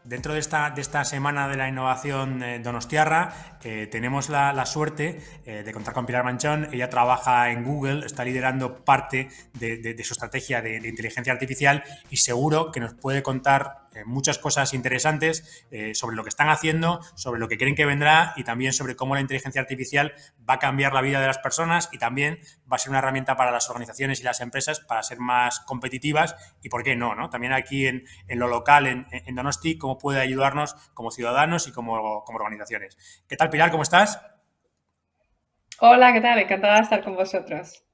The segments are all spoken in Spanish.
dentro de esta semana de la innovación donostiarra, tenemos la suerte de contar con Pilar Manchón. Ella trabaja en Google, está liderando parte de su estrategia de inteligencia artificial y seguro que nos puede contar muchas cosas interesantes sobre lo que están haciendo, sobre lo que creen que vendrá y también sobre cómo la inteligencia artificial va a cambiar la vida de las personas y también va a ser una herramienta para las organizaciones y las empresas para ser más competitivas y, ¿por qué no? ¿No? También aquí en lo local, en Donosti, cómo puede ayudarnos como ciudadanos y como organizaciones. ¿Qué tal, Pilar? ¿Cómo estás? Hola, ¿qué tal? Encantada de estar con vosotros.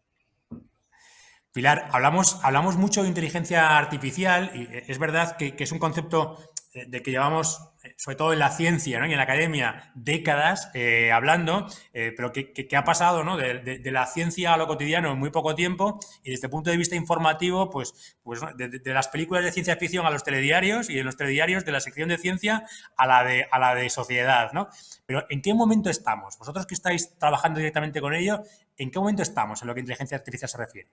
Pilar, hablamos mucho de inteligencia artificial y es verdad que es un concepto de que llevamos, sobre todo en la ciencia, ¿no? Y en la academia, décadas hablando, pero que ha pasado, ¿no? De la ciencia a lo cotidiano en muy poco tiempo y desde el punto de vista informativo, pues ¿no? De las películas de ciencia ficción a los telediarios y en los telediarios de la sección de ciencia a la de sociedad, ¿no? Pero ¿en qué momento estamos? Vosotros que estáis trabajando directamente con ello, ¿en qué momento estamos en lo que a inteligencia artificial se refiere?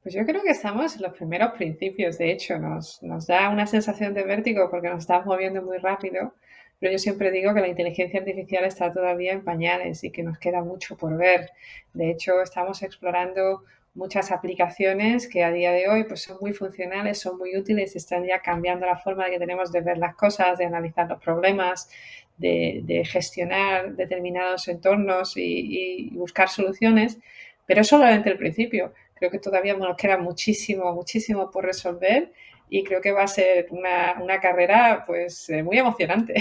Pues yo creo que estamos en los primeros principios, de hecho, nos da una sensación de vértigo porque nos estamos moviendo muy rápido, pero yo siempre digo que la inteligencia artificial está todavía en pañales y que nos queda mucho por ver. De hecho, estamos explorando muchas aplicaciones que a día de hoy pues, son muy funcionales, son muy útiles y están ya cambiando la forma que tenemos de ver las cosas, de analizar los problemas, de gestionar determinados entornos y buscar soluciones, pero es solamente el principio. Creo que todavía nos queda muchísimo, muchísimo por resolver y creo que va a ser una carrera pues muy emocionante.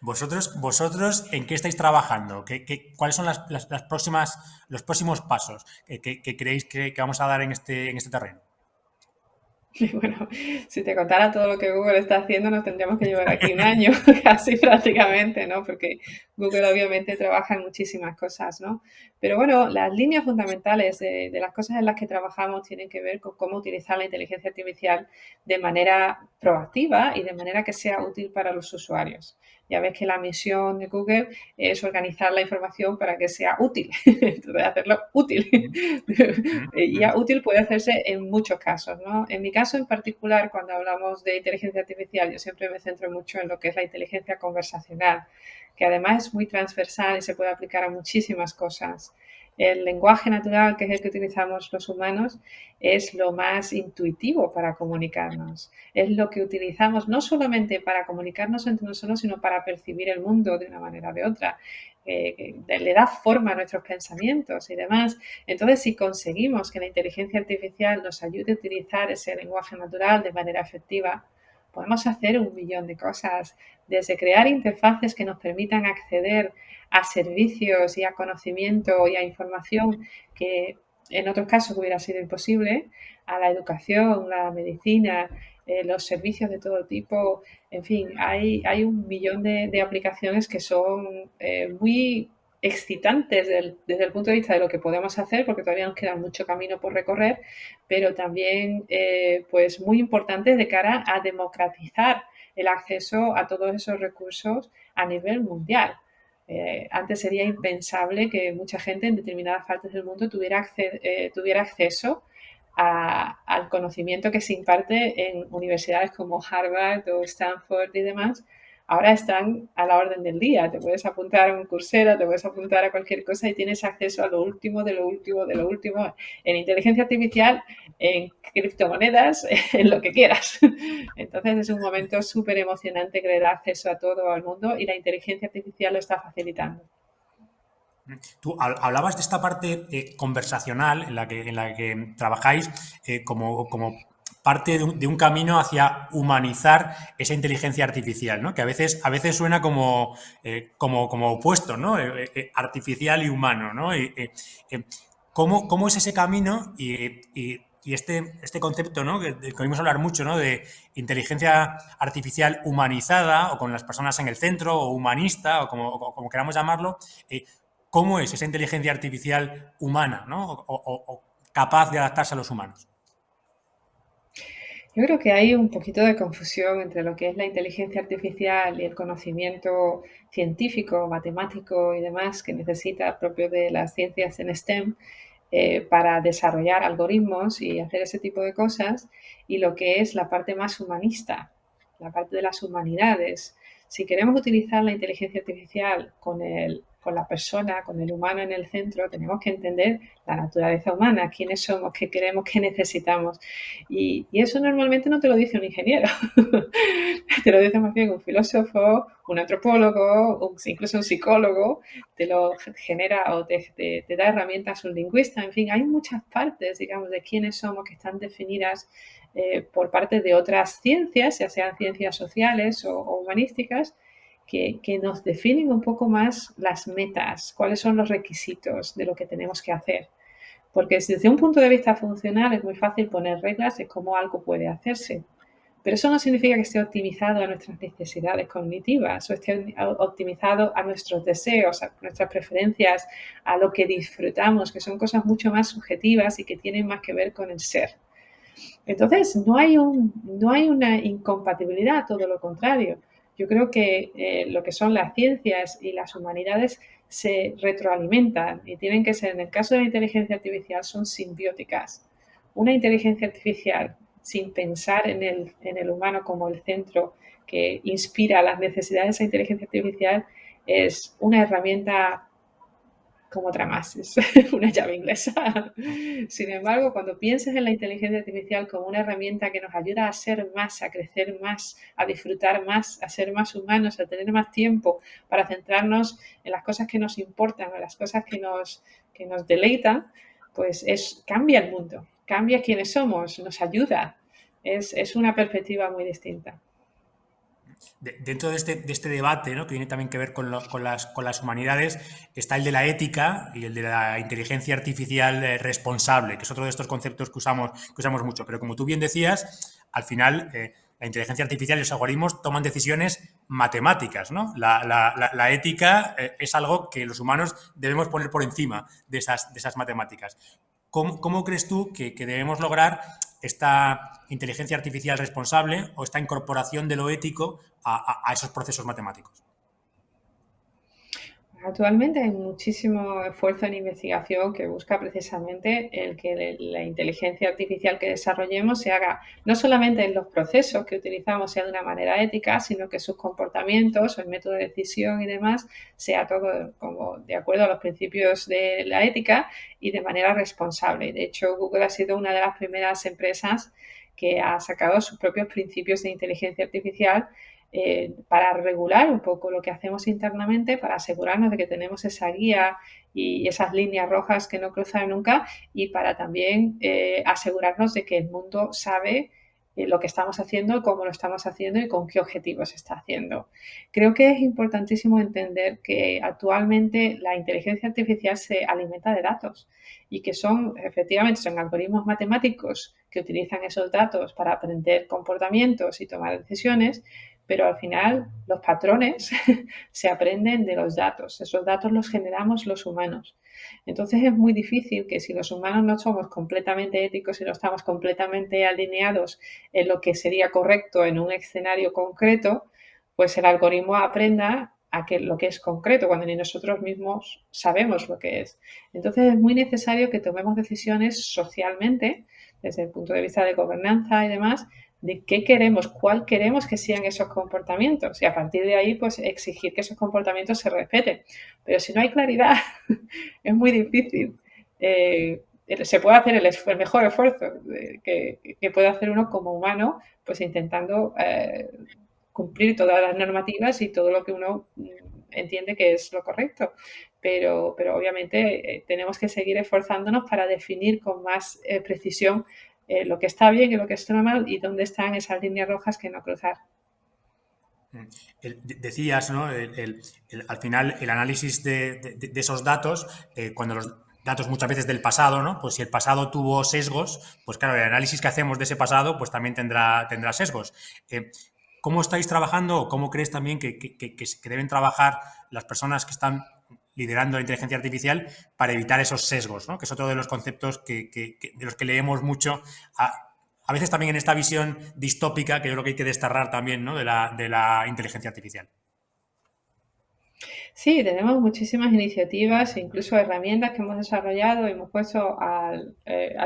Vosotros, ¿en qué estáis trabajando? ¿Cuáles son las próximas, los próximos pasos que creéis que vamos a dar en este terreno? Y bueno, si te contara todo lo que Google está haciendo, nos tendríamos que llevar aquí un año, casi prácticamente, ¿no? Porque Google obviamente trabaja en muchísimas cosas, ¿no? Pero bueno, las líneas fundamentales de las cosas en las que trabajamos tienen que ver con cómo utilizar la inteligencia artificial de manera proactiva y de manera que sea útil para los usuarios. Ya ves que la misión de Google es organizar la información para que sea útil, entonces hacerlo útil. Y ya útil puede hacerse en muchos casos, ¿no? En mi caso en particular, cuando hablamos de inteligencia artificial, yo siempre me centro mucho en lo que es la inteligencia conversacional, que además es muy transversal y se puede aplicar a muchísimas cosas. El lenguaje natural, que es el que utilizamos los humanos, es lo más intuitivo para comunicarnos. Es lo que utilizamos no solamente para comunicarnos entre nosotros, sino para percibir el mundo de una manera o de otra. Le da forma a nuestros pensamientos y demás. Entonces, si conseguimos que la inteligencia artificial nos ayude a utilizar ese lenguaje natural de manera efectiva, podemos hacer un millón de cosas, desde crear interfaces que nos permitan acceder a servicios y a conocimiento y a información que en otros casos hubiera sido imposible, a la educación, la medicina, los servicios de todo tipo, en fin, hay un millón de aplicaciones que son muy excitantes desde el punto de vista de lo que podemos hacer, porque todavía nos queda mucho camino por recorrer, pero también pues muy importantes de cara a democratizar el acceso a todos esos recursos a nivel mundial. Antes sería impensable que mucha gente en determinadas partes del mundo tuviera acceso al conocimiento que se imparte en universidades como Harvard o Stanford y demás. Ahora están a la orden del día. Te puedes apuntar a un Coursera, te puedes apuntar a cualquier cosa y tienes acceso a lo último, de lo último, de lo último, en inteligencia artificial, en criptomonedas, en lo que quieras. Entonces es un momento súper emocionante que le da acceso a todo al mundo y la inteligencia artificial lo está facilitando. Tú hablabas de esta parte conversacional en la que trabajáis como parte de un camino hacia humanizar esa inteligencia artificial, ¿no? Que a veces suena como opuesto, ¿no? Artificial y humano, ¿no? Eh, ¿Cómo es ese camino y este concepto, ¿no? Que oímos hablar mucho, ¿no? De inteligencia artificial humanizada o con las personas en el centro o humanista o como queramos llamarlo. ¿Cómo es esa inteligencia artificial humana, ¿no? O capaz de adaptarse a los humanos? Yo creo que hay un poquito de confusión entre lo que es la inteligencia artificial y el conocimiento científico, matemático y demás que necesita propio de las ciencias en STEM para desarrollar algoritmos y hacer ese tipo de cosas, y lo que es la parte más humanista, la parte de las humanidades. Si queremos utilizar la inteligencia artificial con la persona, con el humano en el centro, tenemos que entender la naturaleza humana, quiénes somos, qué queremos, qué necesitamos. Y eso normalmente no te lo dice un ingeniero, te lo dice más bien un filósofo, un antropólogo, incluso un psicólogo, te lo genera o te da herramientas un lingüista. En fin, hay muchas partes, digamos, de quiénes somos que están definidas por parte de otras ciencias, ya sean ciencias sociales o humanísticas, que nos definen un poco más las metas, cuáles son los requisitos de lo que tenemos que hacer. Porque desde un punto de vista funcional es muy fácil poner reglas de cómo algo puede hacerse. Pero eso no significa que esté optimizado a nuestras necesidades cognitivas o esté optimizado a nuestros deseos, a nuestras preferencias, a lo que disfrutamos, que son cosas mucho más subjetivas y que tienen más que ver con el ser. Entonces, no hay una incompatibilidad, todo lo contrario. Yo creo que lo que son las ciencias y las humanidades se retroalimentan y tienen que ser, en el caso de la inteligencia artificial, son simbióticas. Una inteligencia artificial sin pensar en el humano como el centro que inspira las necesidades de esa inteligencia artificial es una herramienta como otra más, es una llave inglesa. Sin embargo, cuando pienses en la inteligencia artificial como una herramienta que nos ayuda a ser más, a crecer más, a disfrutar más, a ser más humanos, a tener más tiempo para centrarnos en las cosas que nos importan, en las cosas que nos deleitan, pues cambia el mundo, cambia quiénes somos, nos ayuda. Es una perspectiva muy distinta. Dentro de este debate, ¿no? Que tiene también que ver con las humanidades, está el de la ética y el de la inteligencia artificial responsable, que es otro de estos conceptos que usamos mucho. Pero como tú bien decías, al final la inteligencia artificial y los algoritmos toman decisiones matemáticas, ¿no? La ética es algo que los humanos debemos poner por encima de esas matemáticas. ¿Cómo crees tú que debemos lograr esta inteligencia artificial responsable o esta incorporación de lo ético a esos procesos matemáticos? Actualmente hay muchísimo esfuerzo en investigación que busca precisamente el que la inteligencia artificial que desarrollemos se haga no solamente en los procesos que utilizamos sea de una manera ética, sino que sus comportamientos, el método de decisión y demás sea todo como de acuerdo a los principios de la ética y de manera responsable. De hecho, Google ha sido una de las primeras empresas que ha sacado sus propios principios de inteligencia artificial para regular un poco lo que hacemos internamente, para asegurarnos de que tenemos esa guía y esas líneas rojas que no cruzan nunca y para también asegurarnos de que el mundo sabe lo que estamos haciendo, cómo lo estamos haciendo y con qué objetivos se está haciendo. Creo que es importantísimo entender que actualmente la inteligencia artificial se alimenta de datos y que efectivamente, son algoritmos matemáticos que utilizan esos datos para aprender comportamientos y tomar decisiones, pero al final los patrones se aprenden de los datos. Esos datos los generamos los humanos. Entonces es muy difícil que si los humanos no somos completamente éticos y no estamos completamente alineados en lo que sería correcto en un escenario concreto, pues el algoritmo aprenda lo que es concreto, cuando ni nosotros mismos sabemos lo que es. Entonces es muy necesario que tomemos decisiones socialmente, desde el punto de vista de gobernanza y demás, de qué queremos, cuál queremos que sean esos comportamientos y a partir de ahí pues exigir que esos comportamientos se respeten. Pero si no hay claridad es muy difícil. Se puede hacer el mejor esfuerzo que puede hacer uno como humano pues intentando cumplir todas las normativas y todo lo que uno entiende que es lo correcto. Pero obviamente tenemos que seguir esforzándonos para definir con más precisión lo que está bien y lo que está mal y dónde están esas líneas rojas que no cruzar. Decías, ¿no? Al final, el análisis de esos datos, cuando los datos muchas veces del pasado, ¿no? Pues si el pasado tuvo sesgos, pues claro, el análisis que hacemos de ese pasado, pues también tendrá sesgos. ¿Cómo estáis trabajando o cómo crees también que deben trabajar las personas que están liderando la inteligencia artificial para evitar esos sesgos, ¿no? Que es otro de los conceptos de los que leemos mucho a veces también en esta visión distópica que yo creo que hay que desterrar también, ¿no? de la inteligencia artificial. Sí, tenemos muchísimas iniciativas e incluso herramientas que hemos desarrollado y hemos puesto a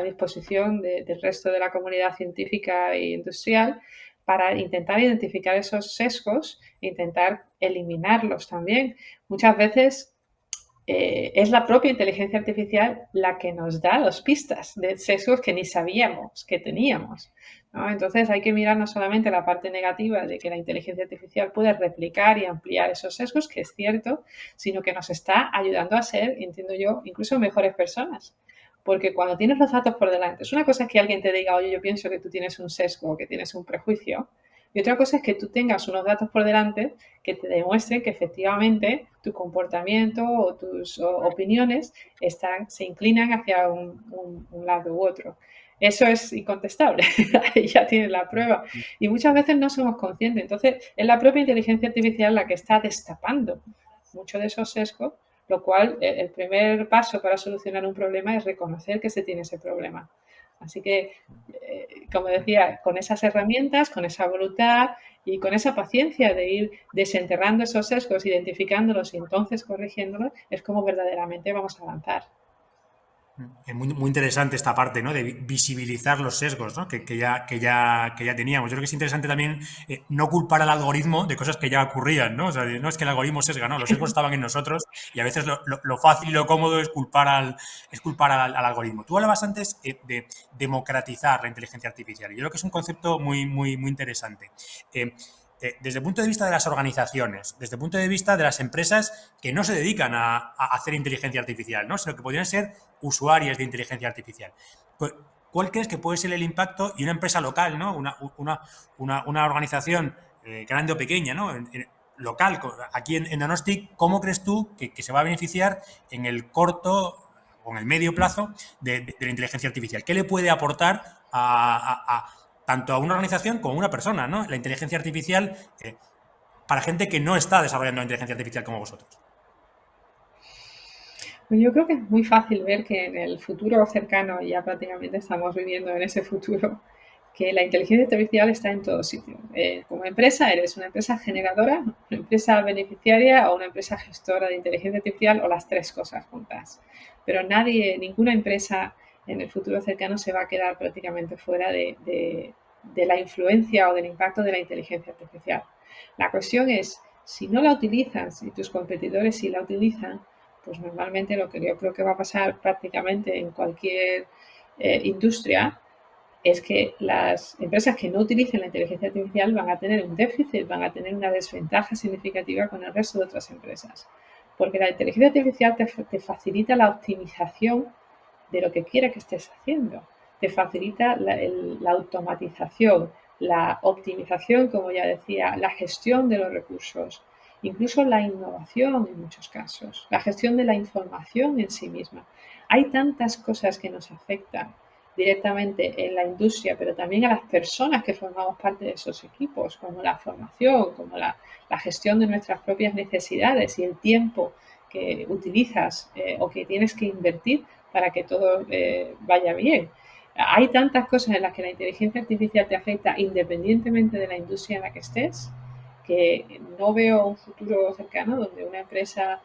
disposición del resto de la comunidad científica e industrial para intentar identificar esos sesgos e intentar eliminarlos también. Muchas veces es la propia inteligencia artificial la que nos da las pistas de sesgos que ni sabíamos que teníamos, ¿no? Entonces hay que mirar no solamente la parte negativa de que la inteligencia artificial puede replicar y ampliar esos sesgos, que es cierto, sino que nos está ayudando a ser, entiendo yo, incluso mejores personas. Porque cuando tienes los datos por delante, es una cosa que alguien te diga, oye, yo pienso que tú tienes un sesgo o que tienes un prejuicio, y otra cosa es que tú tengas unos datos por delante que te demuestren que efectivamente tu comportamiento o tus opiniones se inclinan hacia un lado u otro. Eso es incontestable, ahí ya tienes la prueba. Y muchas veces no somos conscientes. Entonces, es la propia inteligencia artificial la que está destapando muchos de esos sesgos, lo cual el primer paso para solucionar un problema es reconocer que se tiene ese problema. Así que, como decía, con esas herramientas, con esa voluntad y con esa paciencia de ir desenterrando esos sesgos, identificándolos y entonces corrigiéndolos, es como verdaderamente vamos a avanzar. Es muy interesante esta parte, ¿no? De visibilizar los sesgos, ¿no? Que ya teníamos. Yo creo que es interesante también no culpar al algoritmo de cosas que ya ocurrían, ¿no? O sea, no es que el algoritmo sesga, ¿no? Los sesgos estaban en nosotros y a veces lo fácil y lo cómodo es culpar al algoritmo. Tú hablabas antes de democratizar la inteligencia artificial y yo creo que es un concepto muy interesante. Eh, desde el punto de vista de las organizaciones, desde el punto de vista de las empresas que no se dedican a hacer inteligencia artificial, ¿no? Sino que podrían ser usuarias de inteligencia artificial. Pues, ¿cuál crees que puede ser el impacto? Y una empresa local, ¿no? Una organización grande o pequeña, ¿no? Local, aquí en Donosti, ¿cómo crees tú que se va a beneficiar en el corto o en el medio plazo de la inteligencia artificial? ¿Qué le puede aportar tanto a una organización como a una persona, ¿no? La inteligencia artificial para gente que no está desarrollando la inteligencia artificial como vosotros. Pues yo creo que es muy fácil ver que en el futuro cercano, y ya prácticamente estamos viviendo en ese futuro, que la inteligencia artificial está en todos sitios. Como empresa, eres una empresa generadora, una empresa beneficiaria o una empresa gestora de inteligencia artificial o las tres cosas juntas. Pero ninguna empresa en el futuro cercano se va a quedar prácticamente fuera de la influencia o del impacto de la inteligencia artificial. La cuestión es, si no la utilizan, si tus competidores sí la utilizan, pues normalmente lo que yo creo que va a pasar prácticamente en cualquier industria es que las empresas que no utilicen la inteligencia artificial van a tener un déficit, van a tener una desventaja significativa con el resto de otras empresas. Porque la inteligencia artificial te facilita la optimización de lo que quiera que estés haciendo. Te facilita la automatización, la optimización, como ya decía, la gestión de los recursos, incluso la innovación en muchos casos, la gestión de la información en sí misma. Hay tantas cosas que nos afectan directamente en la industria, pero también a las personas que formamos parte de esos equipos, como la formación, como la gestión de nuestras propias necesidades y el tiempo que utilizas o que tienes que invertir para que todo vaya bien. Hay tantas cosas en las que la inteligencia artificial te afecta independientemente de la industria en la que estés, que no veo un futuro cercano donde una empresa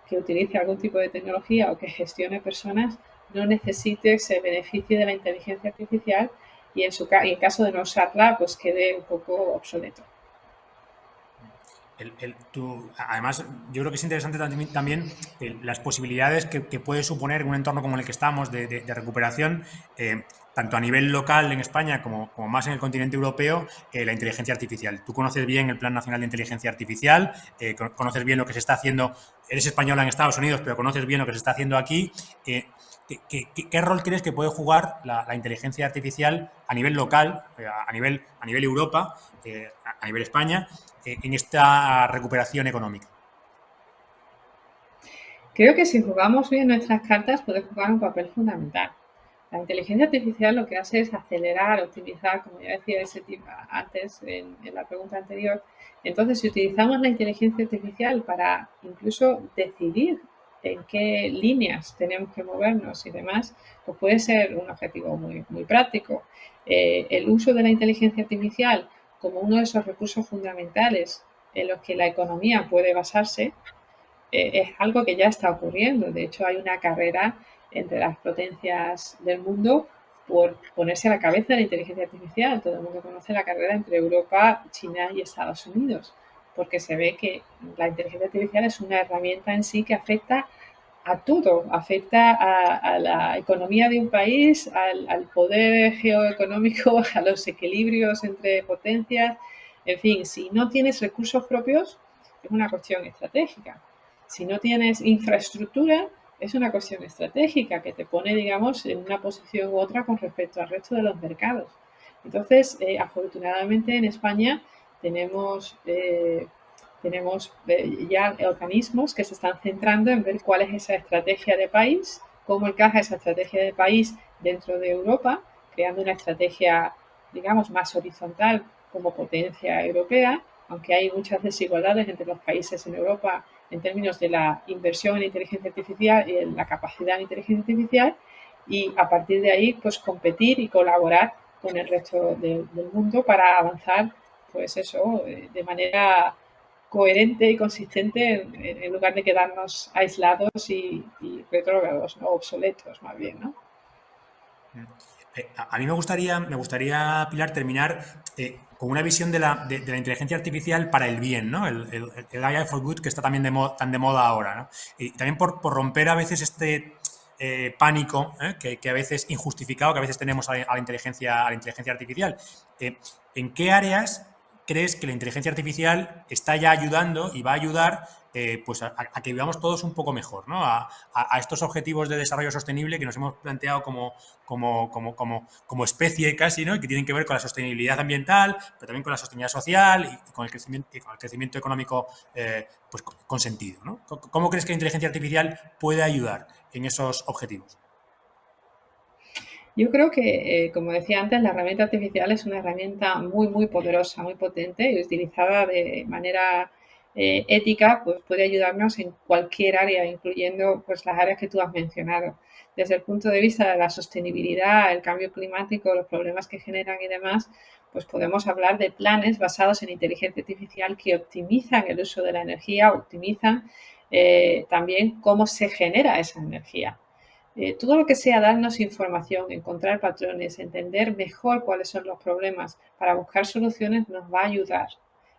que utilice algún tipo de tecnología o que gestione personas no necesite ese beneficio de la inteligencia artificial y en caso de no usarla, pues quede un poco obsoleto. Además, yo creo que es interesante también las posibilidades que puede suponer en un entorno como el que estamos de recuperación, tanto a nivel local en España como más en el continente europeo, la inteligencia artificial. Tú conoces bien el Plan Nacional de Inteligencia Artificial, conoces bien lo que se está haciendo, eres española en Estados Unidos, pero conoces bien lo que se está haciendo aquí. ¿Qué rol crees que puede jugar la inteligencia artificial a nivel local, a nivel Europa, a nivel España, en esta recuperación económica? Creo que si jugamos bien nuestras cartas puede jugar un papel fundamental. La inteligencia artificial lo que hace es acelerar, optimizar, como ya decía ese tipo antes en la pregunta anterior. Entonces, si utilizamos la inteligencia artificial para incluso decidir en qué líneas tenemos que movernos y demás, pues puede ser un objetivo muy práctico. El uso de la inteligencia artificial como uno de esos recursos fundamentales en los que la economía puede basarse es algo que ya está ocurriendo. De hecho, hay una carrera entre las potencias del mundo por ponerse a la cabeza de la inteligencia artificial. Todo el mundo conoce la carrera entre Europa, China y Estados Unidos, porque se ve que la inteligencia artificial es una herramienta en sí que afecta a todo, afecta a la economía de un país, al poder geoeconómico, a los equilibrios entre potencias. En fin, si no tienes recursos propios, es una cuestión estratégica. Si no tienes infraestructura, es una cuestión estratégica que te pone, digamos, en una posición u otra con respecto al resto de los mercados. Entonces, afortunadamente en España tenemos ya organismos que se están centrando en ver cuál es esa estrategia de país, cómo encaja esa estrategia de país dentro de Europa, creando una estrategia, digamos, más horizontal como potencia europea, aunque hay muchas desigualdades entre los países en Europa en términos de la inversión en inteligencia artificial y en la capacidad de inteligencia artificial, y a partir de ahí, pues competir y colaborar con el resto del mundo para avanzar, pues eso, de manera coherente y consistente en lugar de quedarnos aislados y retrógrados, ¿no? Obsoletos más bien, ¿no? A mí me gustaría, Pilar, terminar con una visión de la inteligencia artificial para el bien, ¿no? El AI for Good que está también tan de moda ahora, ¿no? Y también por romper a veces este pánico que a veces injustificado que a veces tenemos a la inteligencia artificial. Eh, ¿En qué áreas crees que la inteligencia artificial está ya ayudando y va a ayudar pues a que vivamos todos un poco mejor, ¿no? A estos objetivos de desarrollo sostenible que nos hemos planteado como especie casi, ¿no? Y que tienen que ver con la sostenibilidad ambiental, pero también con la sostenibilidad social y con el crecimiento económico pues con sentido, ¿no? ¿Cómo crees que la inteligencia artificial puede ayudar en esos objetivos? Yo creo que, como decía antes, la herramienta artificial es una herramienta muy, muy poderosa, muy potente y utilizada de manera ética, pues puede ayudarnos en cualquier área, incluyendo pues las áreas que tú has mencionado. Desde el punto de vista de la sostenibilidad, el cambio climático, los problemas que generan y demás, pues podemos hablar de planes basados en inteligencia artificial que optimizan el uso de la energía, optimizan también cómo se genera esa energía. Todo lo que sea darnos información, encontrar patrones, entender mejor cuáles son los problemas para buscar soluciones nos va a ayudar.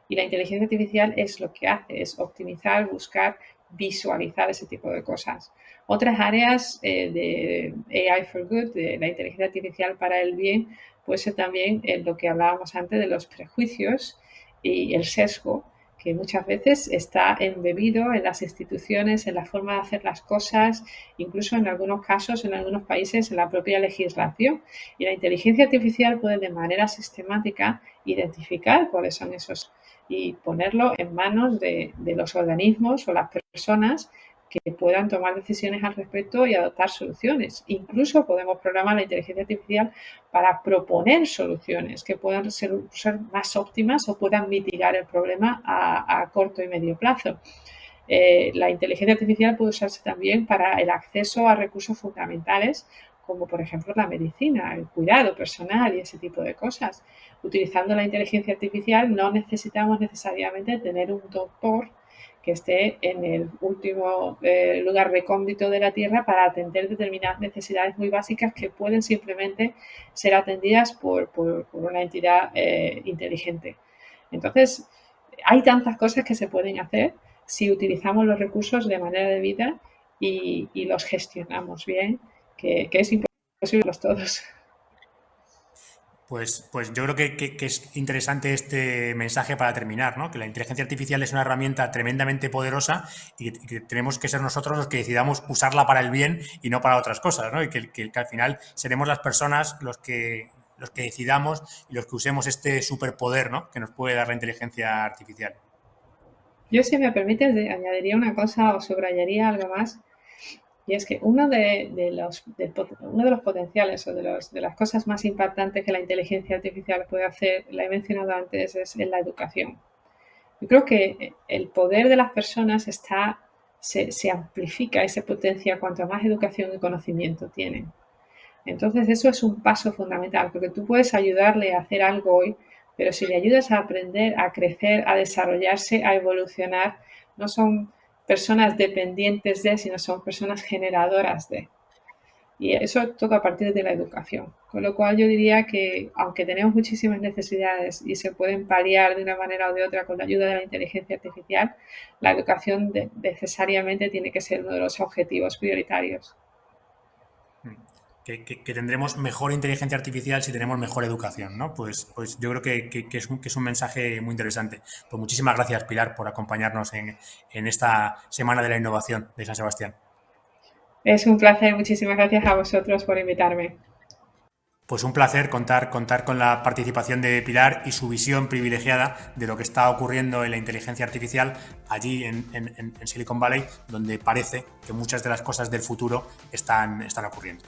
Y la inteligencia artificial es lo que hace, es optimizar, buscar, visualizar ese tipo de cosas. Otras áreas de AI for Good, de la inteligencia artificial para el bien, puede ser también lo que hablábamos antes de los prejuicios y el sesgo, que muchas veces está embebido en las instituciones, en la forma de hacer las cosas, incluso en algunos casos, en algunos países, en la propia legislación. Y la inteligencia artificial puede de manera sistemática identificar cuáles son esos y ponerlo en manos de los organismos o las personas que puedan tomar decisiones al respecto y adoptar soluciones. Incluso podemos programar la inteligencia artificial para proponer soluciones que puedan ser más óptimas o puedan mitigar el problema a corto y medio plazo. La inteligencia artificial puede usarse también para el acceso a recursos fundamentales, como por ejemplo la medicina, el cuidado personal y ese tipo de cosas. Utilizando la inteligencia artificial no necesitamos necesariamente tener un doctor que esté en el último lugar recóndito de la Tierra para atender determinadas necesidades muy básicas que pueden simplemente ser atendidas por una entidad inteligente. Entonces, hay tantas cosas que se pueden hacer si utilizamos los recursos de manera debida y los gestionamos bien, que es imposible los todos. Pues yo creo que es interesante este mensaje para terminar, ¿no? Que la inteligencia artificial es una herramienta tremendamente poderosa y que tenemos que ser nosotros los que decidamos usarla para el bien y no para otras cosas, ¿no? Y que al final seremos las personas los que decidamos y los que usemos este superpoder, ¿no? Que nos puede dar la inteligencia artificial. Yo, si me permites, añadiría una cosa o subrayaría algo más. Y es que uno de los potenciales o de las cosas más impactantes que la inteligencia artificial puede hacer, la he mencionado antes, es en la educación. Yo creo que el poder de las personas se amplifica y se potencia cuanto más educación y conocimiento tienen. Entonces eso es un paso fundamental, porque tú puedes ayudarle a hacer algo hoy, pero si le ayudas a aprender, a crecer, a desarrollarse, a evolucionar, no son personas dependientes de, sino son personas generadoras de. Y eso toca a partir de la educación. Con lo cual yo diría que, aunque tenemos muchísimas necesidades y se pueden paliar de una manera o de otra con la ayuda de la inteligencia artificial, la educación necesariamente tiene que ser uno de los objetivos prioritarios. Que tendremos mejor inteligencia artificial si tenemos mejor educación, ¿no? Pues yo creo que es un mensaje muy interesante. Pues muchísimas gracias, Pilar, por acompañarnos en esta Semana de la Innovación de San Sebastián. Es un placer, muchísimas gracias a vosotros por invitarme. Pues un placer contar con la participación de Pilar y su visión privilegiada de lo que está ocurriendo en la inteligencia artificial allí en Silicon Valley, donde parece que muchas de las cosas del futuro están ocurriendo.